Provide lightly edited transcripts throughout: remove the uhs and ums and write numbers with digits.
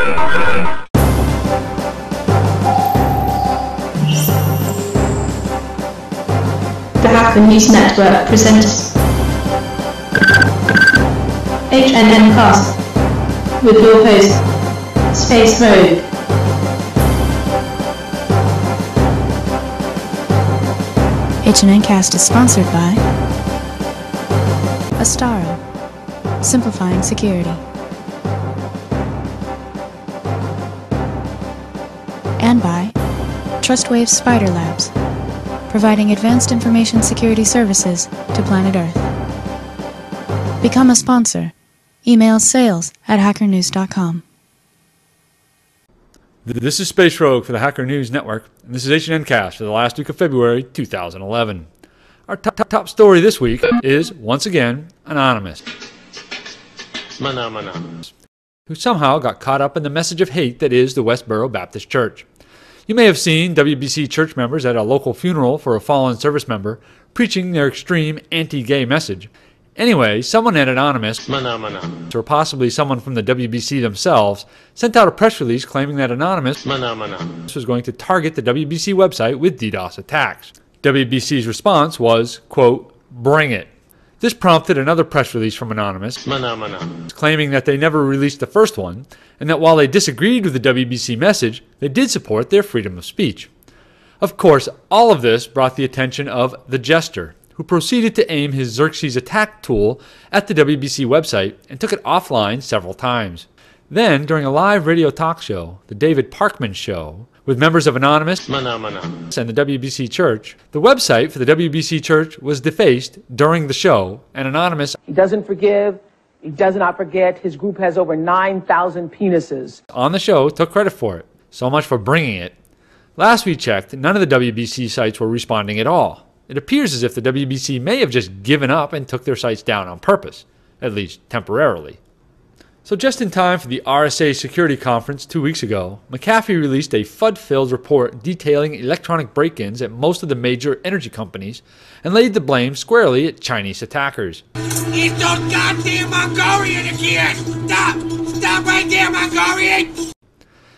The Hacker News Network presents HNN Cast with your host, Space Rogue. HNN Cast is sponsored by Astaro, simplifying security, and by TrustWave Spider Labs, providing advanced information security services to planet Earth. Become a sponsor. Email sales@hackernews.com. This is Space Rogue for the Hacker News Network, and this is HNN Cast for the last week of February 2011. Our top story this week is, once again, Anonymous, who somehow got caught up in the message of hate that is the Westboro Baptist Church. You may have seen WBC church members at a local funeral for a fallen service member preaching their extreme anti-gay message. Anyway, someone at Anonymous, or possibly someone from the WBC themselves, sent out a press release claiming that Anonymous was going to target the WBC website with DDoS attacks. WBC's response was, quote, "Bring it." This prompted another press release from Anonymous, claiming that they never released the first one, and that while they disagreed with the WBC message, they did support their freedom of speech. Of course, all of this brought the attention of The Jester, who proceeded to aim his Xerxes attack tool at the WBC website and took it offline several times. Then, during a live radio talk show, The David Parkman Show, with members of Anonymous and the WBC Church, the website for the WBC Church was defaced during the show, and Anonymous, he doesn't forgive, he does not forget, his group has over 9,000 penises, on the show took credit for it. So much for bringing it. Last we checked, none of the WBC sites were responding at all. It appears as if the WBC may have just given up and took their sites down on purpose, at least temporarily. So just in time for the RSA Security Conference 2 weeks ago, McAfee released a FUD-filled report detailing electronic break-ins at most of the major energy companies and laid the blame squarely at Chinese attackers. It's those goddamn Mongolian again! Stop! Stop right there, Mongolian!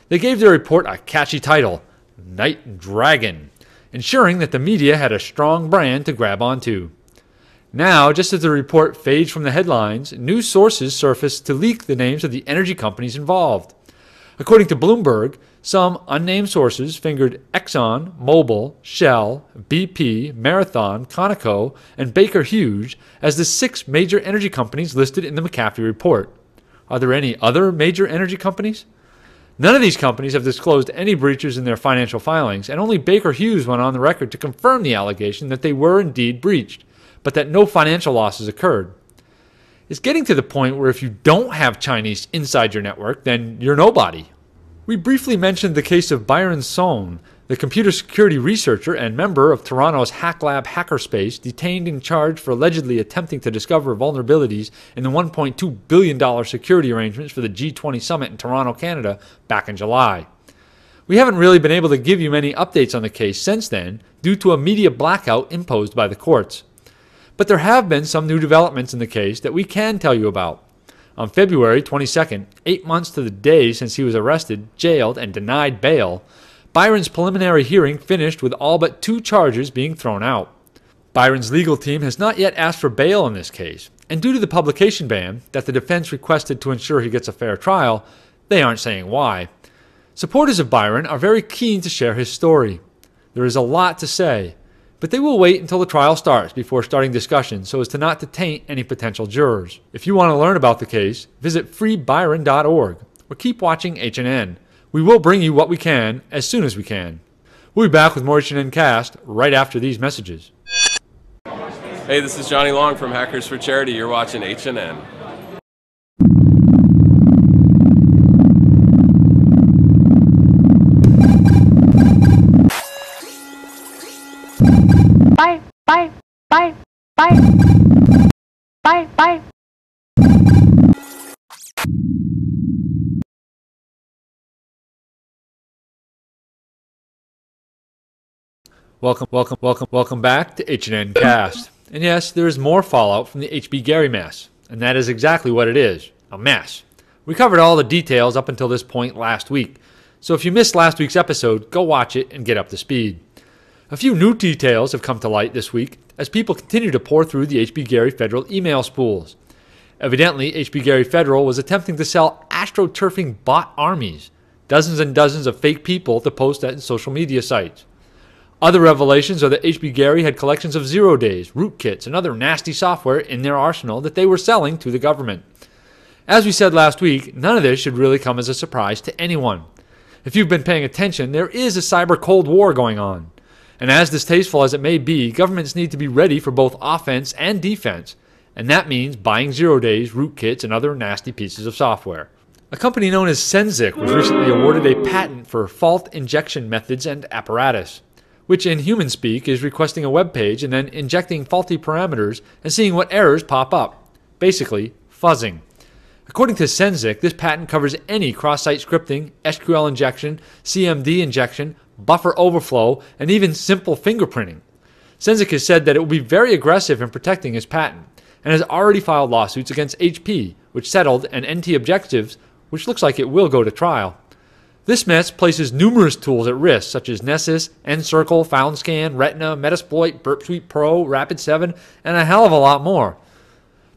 They gave their report a catchy title, Night Dragon, ensuring that the media had a strong brand to grab onto. Now, just as the report fades from the headlines, new sources surface to leak the names of the energy companies involved. According to Bloomberg, some unnamed sources fingered Exxon, Mobil, Shell, BP, Marathon, Conoco, and Baker Hughes as the 6 major energy companies listed in the McAfee report. Are there any other major energy companies? None of these companies have disclosed any breaches in their financial filings, and only Baker Hughes went on the record to confirm the allegation that they were indeed breached, but that no financial losses occurred. It's getting to the point where if you don't have Chinese inside your network, then you're nobody. We briefly mentioned the case of Byron Sohn, the computer security researcher and member of Toronto's Hack Lab hackerspace, detained and charged for allegedly attempting to discover vulnerabilities in the $1.2 billion security arrangements for the G20 summit in Toronto, Canada, back in July. We haven't really been able to give you many updates on the case since then, due to a media blackout imposed by the courts. But there have been some new developments in the case that we can tell you about. On February 22nd, 8 months to the day since he was arrested, jailed, and denied bail, Byron's preliminary hearing finished with all but 2 charges being thrown out. Byron's legal team has not yet asked for bail in this case, and due to the publication ban that the defense requested to ensure he gets a fair trial, they aren't saying why. Supporters of Byron are very keen to share his story. There is a lot to say, but they will wait until the trial starts before starting discussions so as to not to taint any potential jurors. If you want to learn about the case, visit freebyron.org or keep watching HNN. We will bring you what we can as soon as we can. We'll be back with more HNN Cast right after these messages. Hey, this is Johnny Long from Hackers for Charity. You're watching HNN. Bye, bye, bye, bye, bye, bye. Welcome back to HNN Cast. And yes, there is more fallout from the HB Gary mess, and that is exactly what it is, a mess. We covered all the details up until this point last week, so if you missed last week's episode, go watch it and get up to speed. A few new details have come to light this week as people continue to pour through the HB Gary Federal email spools. Evidently, HB Gary Federal was attempting to sell astroturfing bot armies, dozens and dozens of fake people to post at social media sites. Other revelations are that HB Gary had collections of 0 days, rootkits, and other nasty software in their arsenal that they were selling to the government. As we said last week, none of this should really come as a surprise to anyone. If you've been paying attention, there is a cyber Cold War going on. And as distasteful as it may be, governments need to be ready for both offense and defense, and that means buying 0 days, rootkits, and other nasty pieces of software. A company known as Cenzic was recently awarded a patent for fault injection methods and apparatus, which in human speak is requesting a web page and then injecting faulty parameters and seeing what errors pop up. Basically, fuzzing. According to Cenzic, this patent covers any cross-site scripting, SQL injection, CMD injection, buffer overflow, and even simple fingerprinting. Cenzic has said that it will be very aggressive in protecting its patent and has already filed lawsuits against HP, which settled, and NT Objectives, which looks like it will go to trial. This mess places numerous tools at risk, such as Nessus, NCircle, FoundScan, Retina, Metasploit, Burp Suite Pro, Rapid7, and a hell of a lot more.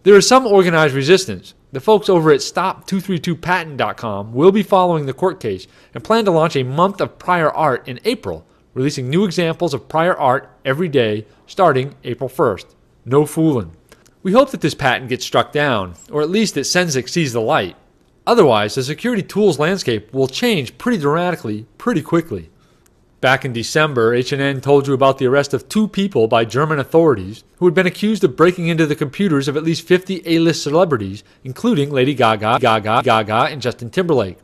There is some organized resistance. The folks over at Stop232patent.com will be following the court case and plan to launch a month of prior art in April, releasing new examples of prior art every day starting April 1st. No fooling. We hope that this patent gets struck down, or at least that Cenzic sees the light. Otherwise, the security tools landscape will change pretty dramatically, pretty quickly. Back in December, H&N told you about the arrest of 2 people by German authorities who had been accused of breaking into the computers of at least 50 A-list celebrities, including Lady Gaga, and Justin Timberlake.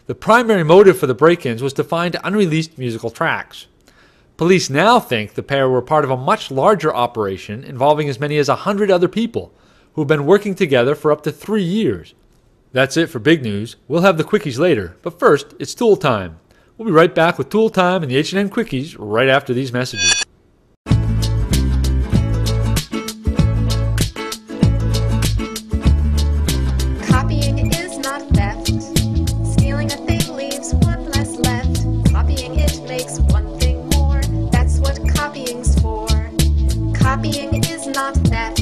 The primary motive for the break-ins was to find unreleased musical tracks. Police now think the pair were part of a much larger operation involving as many as 100 other people who have been working together for up to 3 years. That's it for big news. We'll have the quickies later, but first, it's tool time. We'll be right back with tool time and the H&N quickies right after these messages. Copying is not theft. Stealing a thing leaves one less left. Copying it makes one thing more. That's what copying's for. Copying is not theft.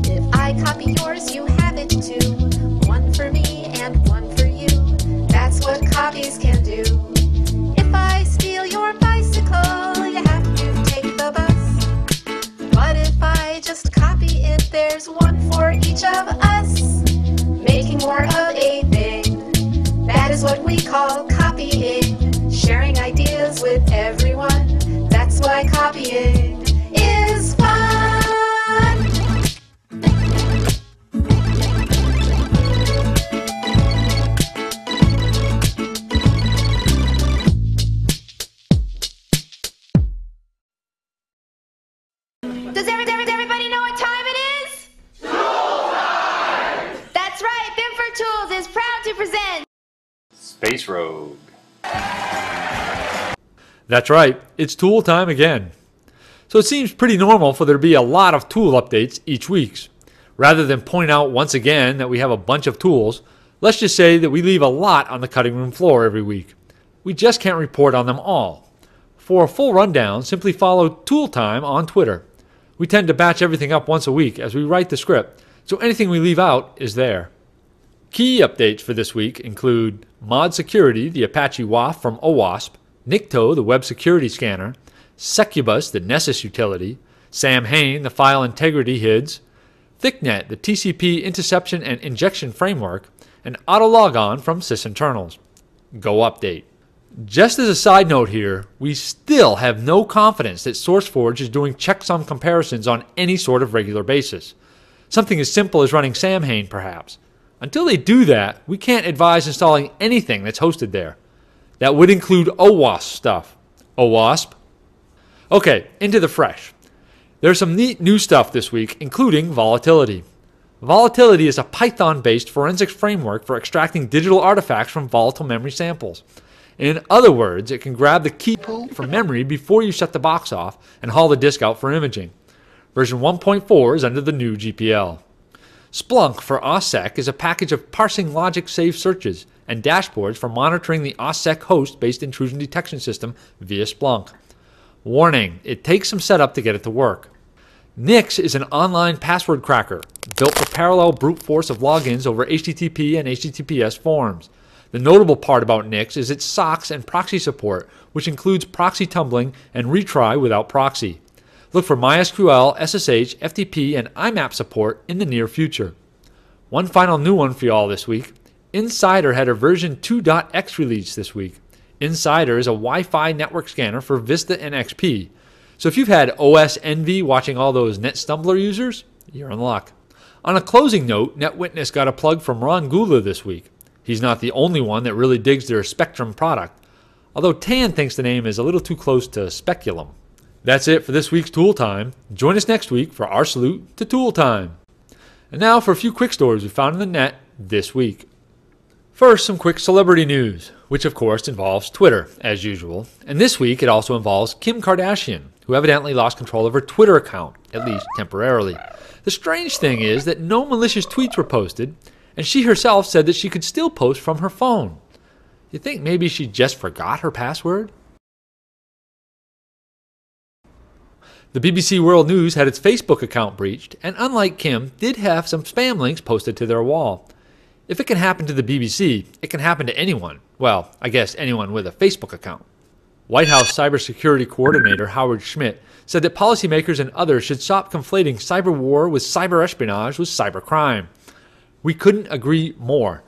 If I copy yours, you have it too. One for me and one for you. That's what copies can do. If I steal your bicycle, you have to take the bus. But if I just copy it, there's one for each of us. Making more of a thing. That is what we call copying. Sharing ideas with everyone. That's why copying is fun. Does everybody know what time it is? Tool time! That's right, Bimford Tools is proud to present Space Rogue. That's right, it's tool time again. So it seems pretty normal for there to be a lot of tool updates each week. Rather than point out once again that we have a bunch of tools, let's just say that we leave a lot on the cutting room floor every week. We just can't report on them all. For a full rundown, simply follow Tool Time on Twitter. We tend to batch everything up once a week as we write the script, so anything we leave out is there. Key updates for this week include Mod Security, the Apache WAF from OWASP, Nikto, the web security scanner, Seccubus, the Nessus utility, SAMHAIN, the file integrity HIDs, THICKNET, the TCP interception and injection framework, and Autologon from sysinternals. Go update. Just as a side note here, we still have no confidence that SourceForge is doing checksum comparisons on any sort of regular basis. Something as simple as running SAMHAIN, perhaps. Until they do that, we can't advise installing anything that's hosted there. That would include OWASP stuff. OWASP? Okay, into the fresh. There's some neat new stuff this week, including Volatility. Volatility is a Python-based forensics framework for extracting digital artifacts from volatile memory samples. In other words, it can grab the key pool from memory before you shut the box off and haul the disk out for imaging. Version 1.4 is under the new GPL. Splunk for OSSEC is a package of parsing logic-safe searches and dashboards for monitoring the OSSEC host-based intrusion detection system via Splunk. Warning, it takes some setup to get it to work. Nix is an online password cracker built for parallel brute force of logins over HTTP and HTTPS forms. The notable part about Nix is its SOCKS and proxy support, which includes proxy tumbling and retry without proxy. Look for MySQL, SSH, FTP, and IMAP support in the near future. One final new one for y'all this week. inSSIDer had a version 2.x release this week. inSSIDer is a Wi-Fi network scanner for Vista and XP. So if you've had OS envy watching all those NetStumbler users, you're in luck. On a closing note, NetWitness got a plug from Ron Gula this week. He's not the only one that really digs their Spectrum product, although Tan thinks the name is a little too close to speculum. That's it for this week's Tool Time. Join us next week for our salute to Tool Time. And now for a few quick stories we found in the net this week. First, some quick celebrity news, which of course involves Twitter, as usual. And this week it also involves Kim Kardashian, who evidently lost control of her Twitter account, at least temporarily. The strange thing is that no malicious tweets were posted, and she herself said that she could still post from her phone. You think maybe she just forgot her password? The BBC World News had its Facebook account breached, and unlike Kim, did have some spam links posted to their wall. If it can happen to the BBC, it can happen to anyone. Well, I guess anyone with a Facebook account. White House Cybersecurity Coordinator Howard Schmidt said that policymakers and others should stop conflating cyber war with cyber espionage with cybercrime. We couldn't agree more.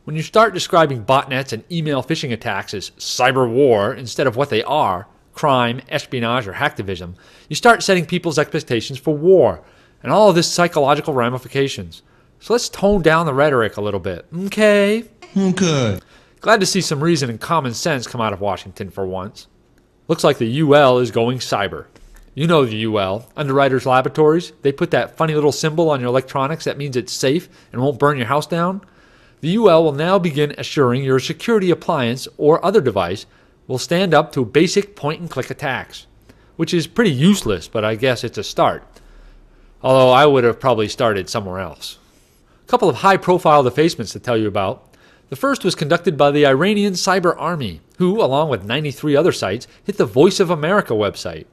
When you start describing botnets and email phishing attacks as cyber war instead of what they are, crime, espionage, or hacktivism, you start setting people's expectations for war and all of this psychological ramifications. So let's tone down the rhetoric a little bit, okay? Okay. Glad to see some reason and common sense come out of Washington for once. Looks like the UL is going cyber. You know the UL, Underwriters Laboratories. They put that funny little symbol on your electronics that means it's safe and won't burn your house down. The UL will now begin assuring your security appliance or other device will stand up to basic point-and-click attacks, which is pretty useless, but I guess it's a start. Although I would have probably started somewhere else. A couple of high-profile defacements to tell you about. The first was conducted by the Iranian Cyber Army, who, along with 93 other sites, hit the Voice of America website.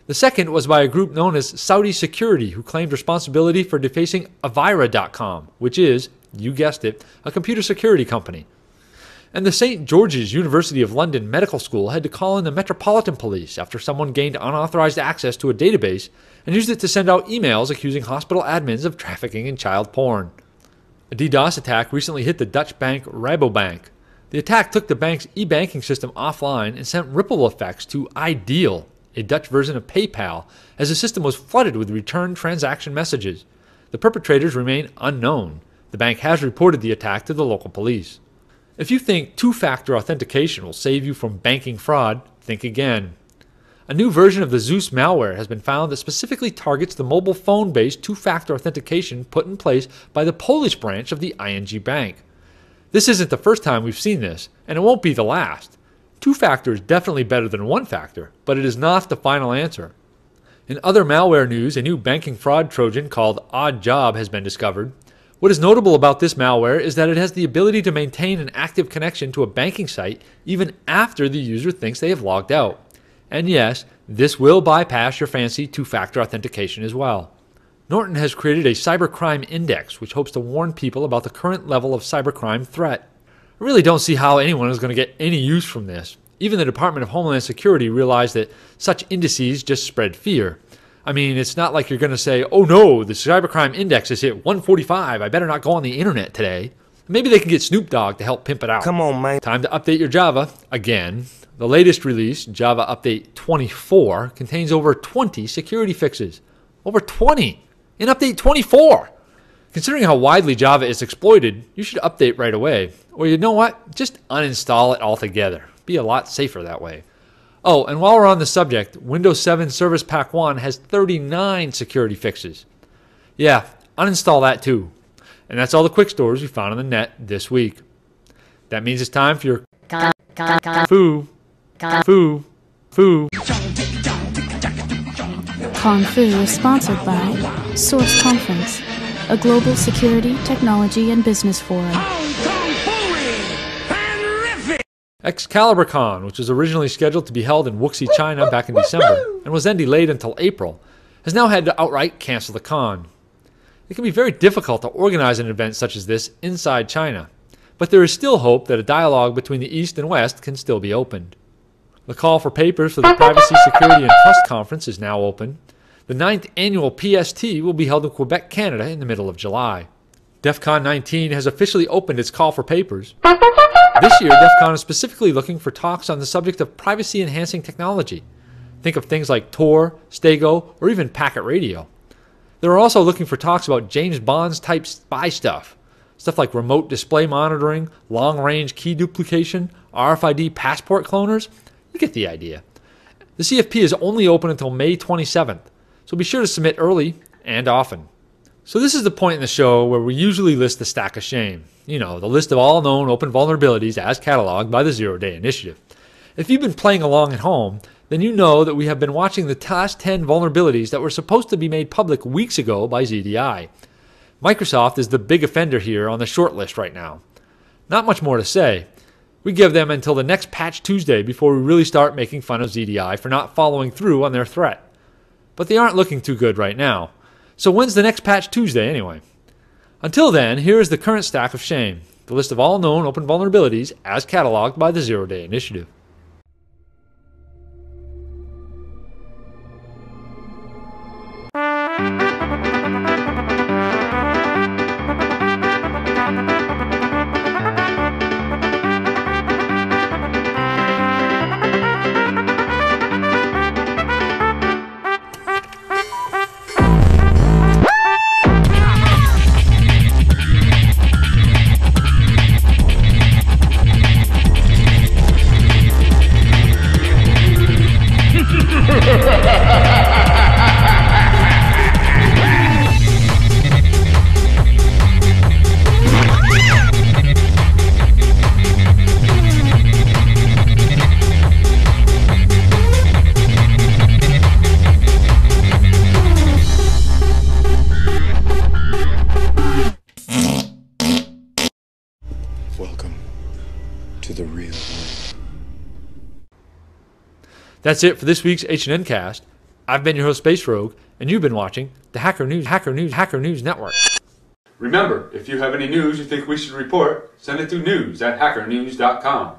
The second was by a group known as Saudi Security, who claimed responsibility for defacing Avira.com, which is, you guessed it, a computer security company. And the St. George's University of London Medical School had to call in the Metropolitan Police after someone gained unauthorized access to a database and used it to send out emails accusing hospital admins of trafficking in child porn. A DDoS attack recently hit the Dutch bank Rabobank. The attack took the bank's e-banking system offline and sent ripple effects to Ideal, a Dutch version of PayPal, as the system was flooded with returned transaction messages. The perpetrators remain unknown. The bank has reported the attack to the local police. If you think two-factor authentication will save you from banking fraud, think again. A new version of the Zeus malware has been found that specifically targets the mobile phone-based two-factor authentication put in place by the Polish branch of the ING Bank. This isn't the first time we've seen this, and it won't be the last. Two-factor is definitely better than one-factor, but it is not the final answer. In other malware news, a new banking fraud Trojan called ODDJOB has been discovered. What is notable about this malware is that it has the ability to maintain an active connection to a banking site even after the user thinks they have logged out. And yes, this will bypass your fancy two-factor authentication as well. Norton has created a cybercrime index which hopes to warn people about the current level of cybercrime threat. I really don't see how anyone is going to get any use from this. Even the Department of Homeland Security realized that such indices just spread fear. I mean, it's not like you're going to say, oh no, the cybercrime index has hit 145, I better not go on the internet today. Maybe they can get Snoop Dogg to help pimp it out. Come on, man. Time to update your Java, again. The latest release, Java Update 24, contains over 20 security fixes. Over 20! In Update 24! Considering how widely Java is exploited, you should update right away. Or you know what? Just uninstall it altogether. Be a lot safer that way. Oh, and while we're on the subject, Windows 7 Service Pack 1 has 39 security fixes. Yeah, uninstall that too. And that's all the quick stories we found on the net this week. That means it's time for your Kung Fu. Kung Fu is sponsored by Source Conference. a global security, technology, and business forum. CaliberCon, which was originally scheduled to be held in Wuxi, China back in December, and was then delayed until April, has now had to outright cancel the con. It can be very difficult to organize an event such as this inside China, but there is still hope that a dialogue between the East and West can still be opened. The call for papers for the Privacy, Security, and Trust Conference is now open. The 9th annual PST will be held in Quebec, Canada in the middle of July. DEF CON 19 has officially opened its call for papers. This year, DEF CON is specifically looking for talks on the subject of privacy-enhancing technology. Think of things like Tor, Stego, or even packet radio. They're also looking for talks about James Bond-type spy stuff. Stuff like remote display monitoring, long-range key duplication, RFID passport cloners. You get the idea. The CFP is only open until May 27th, so be sure to submit early and often. So this is the point in the show where we usually list the stack of shame. You know, the list of all known open vulnerabilities as cataloged by the Zero Day Initiative. If you've been playing along at home, then you know that we have been watching the last 10 vulnerabilities that were supposed to be made public weeks ago by ZDI. Microsoft is the big offender here on the short list right now. Not much more to say. We give them until the next Patch Tuesday before we really start making fun of ZDI for not following through on their threat. But they aren't looking too good right now. So when's the next Patch Tuesday anyway? Until then, here is the current stack of shame, the list of all known open vulnerabilities as cataloged by the Zero Day Initiative. That's it for this week's H&N Cast. I've been your host, Space Rogue, and you've been watching the Hacker News Network. Remember, if you have any news you think we should report, send it to news@hackernews.com.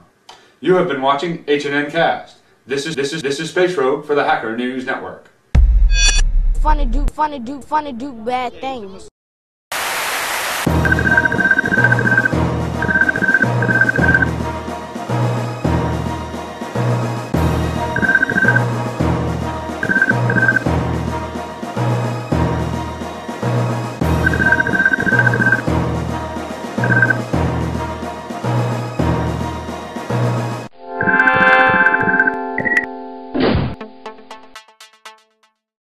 You have been watching H&N Cast. This is Space Rogue for the Hacker News Network. Fun to do bad things.